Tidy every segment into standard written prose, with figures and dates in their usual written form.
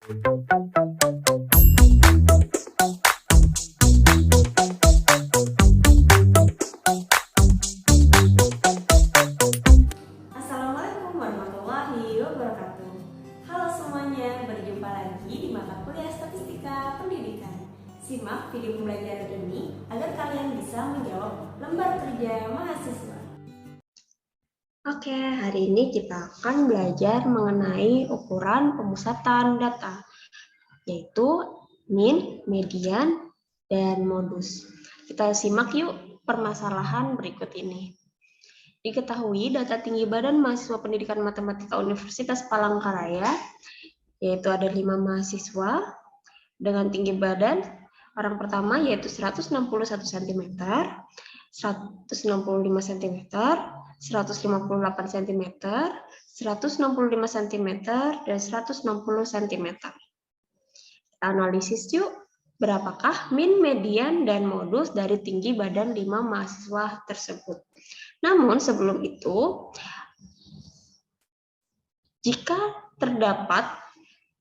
Assalamualaikum warahmatullahi wabarakatuh. Halo semuanya, berjumpa lagi di mata kuliah Statistika Pendidikan. Simak video pembelajaran ini agar kalian bisa menjawab lembar kerja mahasiswa. Oke, hari ini kita akan belajar mengenai ukuran pemusatan data, yaitu min, median, dan modus. Kita simak yuk permasalahan berikut ini. Diketahui data tinggi badan mahasiswa pendidikan matematika Universitas Palangkaraya, yaitu ada 5 mahasiswa dengan tinggi badan. Orang pertama yaitu 161 cm, 165 cm, 158 cm, 165 cm, dan 160 cm. Kita analisis yuk, berapakah min, median, dan modus dari tinggi badan 5 mahasiswa tersebut. Namun sebelum itu, jika terdapat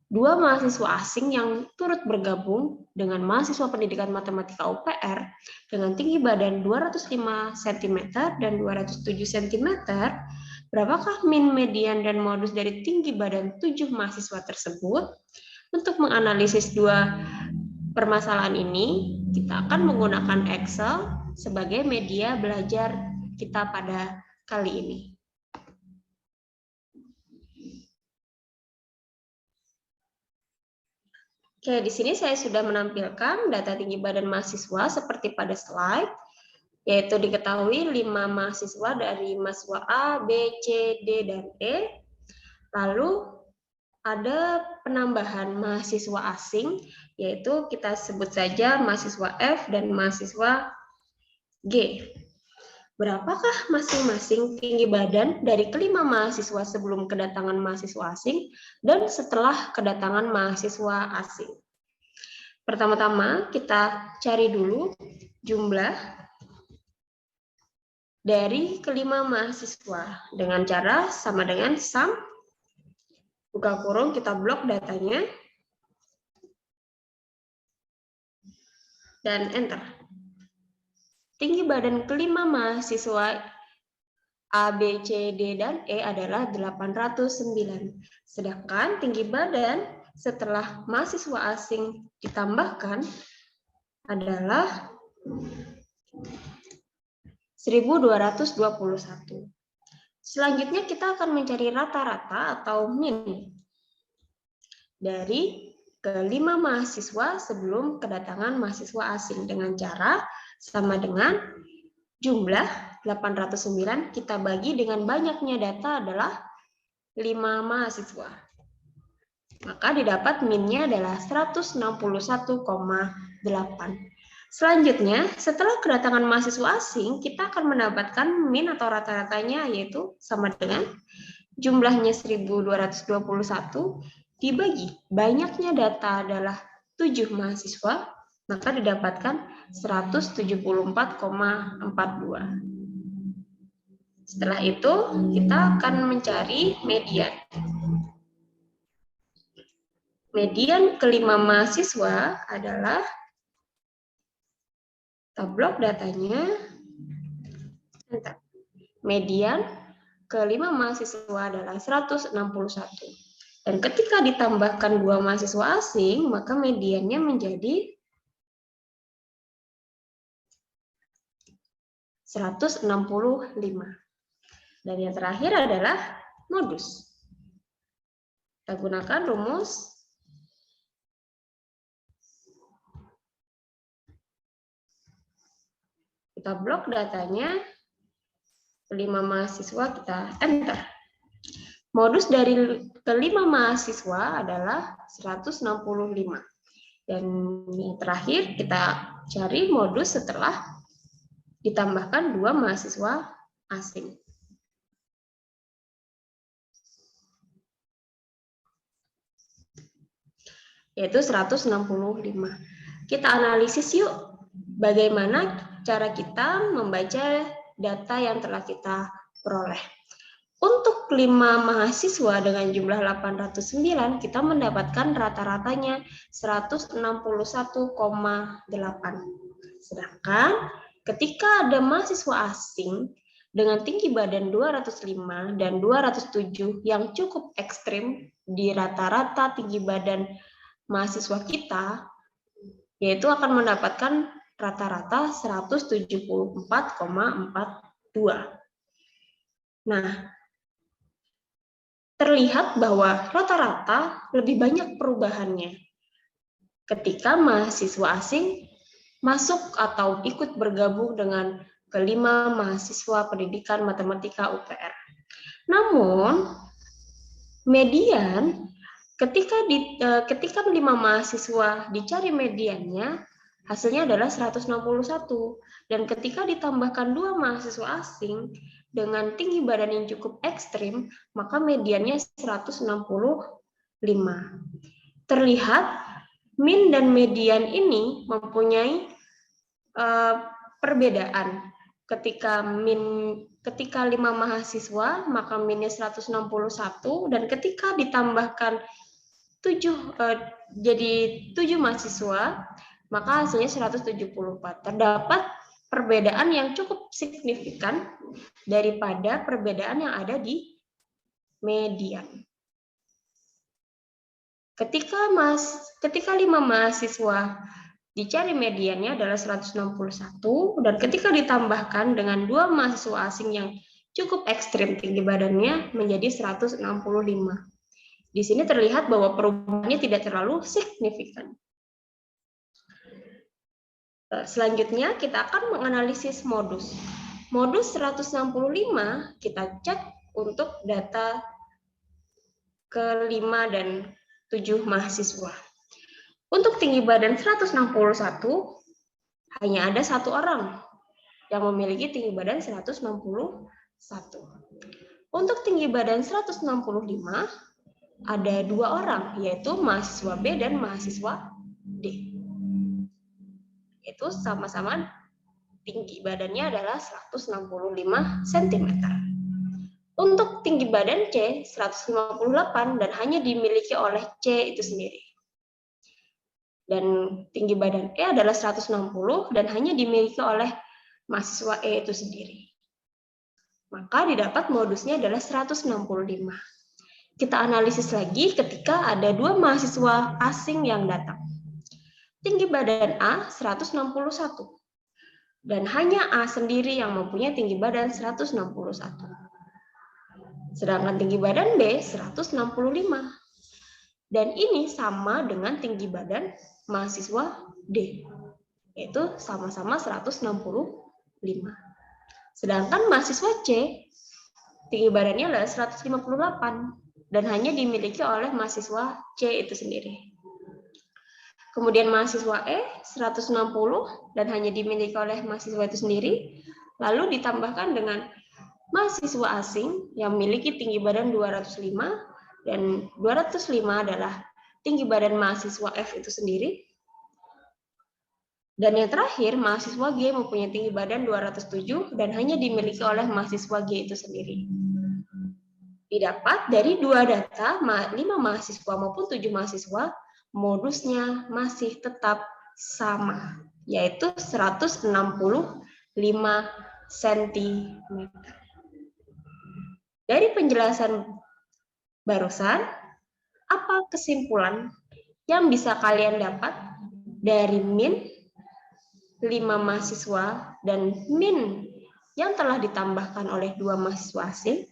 2 mahasiswa asing yang turut bergabung dengan mahasiswa pendidikan matematika UPR dengan tinggi badan 205 cm dan 207 cm, berapakah min, median, dan modus dari tinggi badan 7 mahasiswa tersebut? Untuk menganalisis 2 permasalahan ini, kita akan menggunakan Excel sebagai media belajar kita pada kali ini. Oke, di sini saya sudah menampilkan data tinggi badan mahasiswa seperti pada slide, yaitu diketahui 5 mahasiswa dari mahasiswa A, B, C, D, dan E. Lalu ada penambahan mahasiswa asing, yaitu kita sebut saja mahasiswa F dan mahasiswa G. Berapakah masing-masing tinggi badan dari kelima mahasiswa sebelum kedatangan mahasiswa asing dan setelah kedatangan mahasiswa asing? Pertama-tama kita cari dulu jumlah dari kelima mahasiswa dengan cara sama dengan sum, buka kurung, kita blok datanya, dan enter. Tinggi badan kelima mahasiswa A, B, C, D, dan E adalah 809. Sedangkan tinggi badan setelah mahasiswa asing ditambahkan adalah 1221. Selanjutnya kita akan mencari rata-rata atau min dari kelima mahasiswa sebelum kedatangan mahasiswa asing dengan cara sama dengan jumlah 809 kita bagi dengan banyaknya data adalah 5 mahasiswa. Maka didapat minnya adalah 161,8. Selanjutnya, setelah kedatangan mahasiswa asing, kita akan mendapatkan min atau rata-ratanya yaitu sama dengan jumlahnya 1221 dibagi banyaknya data adalah 7 mahasiswa, maka didapatkan 174,42. Setelah itu, kita akan mencari median. Median kelima mahasiswa adalah, kita blok datanya, median kelima mahasiswa adalah 161. Dan ketika ditambahkan 2 mahasiswa asing, maka mediannya menjadi 165. Dan yang terakhir adalah modus. Kita gunakan rumus kita blok datanya, kelima mahasiswa kita enter. Modus dari kelima mahasiswa adalah 165. Dan yang terakhir kita cari modus setelah ditambahkan 2 mahasiswa asing. Yaitu 165. Kita analisis yuk bagaimana cara kita membaca data yang telah kita peroleh. Untuk 5 mahasiswa dengan jumlah 809, kita mendapatkan rata-ratanya 161,8. Sedangkan ketika ada mahasiswa asing dengan tinggi badan 205 dan 207 yang cukup ekstrim di rata-rata tinggi badan mahasiswa kita, yaitu akan mendapatkan rata-rata 174,42. Nah, terlihat bahwa rata-rata lebih banyak perubahannya ketika mahasiswa asing masuk atau ikut bergabung dengan kelima mahasiswa pendidikan matematika UPR. Namun, median ketika 5 mahasiswa dicari mediannya, hasilnya adalah 161. Dan ketika ditambahkan 2 mahasiswa asing dengan tinggi badan yang cukup ekstrim, maka mediannya 165. Terlihat min dan median ini mempunyai perbedaan. Ketika 5 mahasiswa, maka minnya 161, dan ketika ditambahkan 7 mahasiswa, maka hasilnya 174. Terdapat perbedaan yang cukup signifikan daripada perbedaan yang ada di median. Ketika 5 mahasiswa dicari mediannya adalah 161, dan ketika ditambahkan dengan 2 mahasiswa asing yang cukup ekstrim tinggi badannya menjadi 165. Di sini terlihat bahwa perubahannya tidak terlalu signifikan. Selanjutnya kita akan menganalisis modus. Modus 165 kita cek untuk data ke-5 dan 7 mahasiswa. Untuk tinggi badan 161 hanya ada 1 orang yang memiliki tinggi badan 161. Untuk tinggi badan 165 ada 2 orang, yaitu mahasiswa B dan mahasiswa D. Itu sama-sama tinggi badannya adalah 165 cm. Untuk tinggi badan C 158 dan hanya dimiliki oleh C itu sendiri. Dan tinggi badan E adalah 160 dan hanya dimiliki oleh mahasiswa E itu sendiri. Maka didapat modusnya adalah 165. Kita analisis lagi ketika ada 2 mahasiswa asing yang datang. Tinggi badan A 161 dan hanya A sendiri yang mempunyai tinggi badan 161. Sedangkan tinggi badan B 165. Dan ini sama dengan tinggi badan mahasiswa D, yaitu sama-sama 165. Sedangkan mahasiswa C tinggi badannya adalah 158 dan hanya dimiliki oleh mahasiswa C itu sendiri. Kemudian mahasiswa E 160 dan hanya dimiliki oleh mahasiswa itu sendiri, lalu ditambahkan dengan mahasiswa asing yang memiliki tinggi badan 205 dan 205 adalah tinggi badan mahasiswa F itu sendiri. Dan yang terakhir, mahasiswa G mempunyai tinggi badan 207 dan hanya dimiliki oleh mahasiswa G itu sendiri. Didapat dari 2 data, 5 mahasiswa maupun 7 mahasiswa, modusnya masih tetap sama, yaitu 165 cm. Dari penjelasan barusan, apa kesimpulan yang bisa kalian dapat dari min 5 mahasiswa dan min yang telah ditambahkan oleh 2 mahasiswa asing?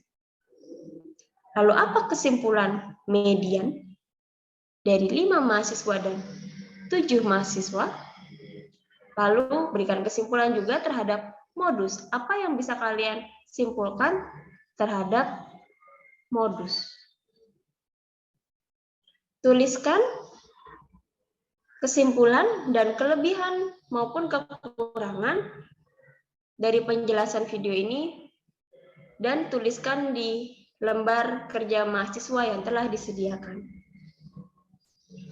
Lalu apa kesimpulan median dari 5 mahasiswa dan 7 mahasiswa? Lalu berikan kesimpulan juga terhadap modus. Apa yang bisa kalian simpulkan terhadap modus? Tuliskan kesimpulan dan kelebihan maupun kekurangan dari penjelasan video ini dan tuliskan di lembar kerja mahasiswa yang telah disediakan.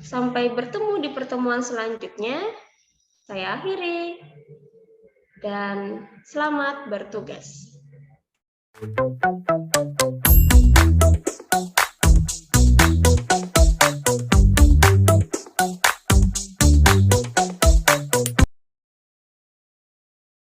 Sampai bertemu di pertemuan selanjutnya. Saya akhiri dan selamat bertugas.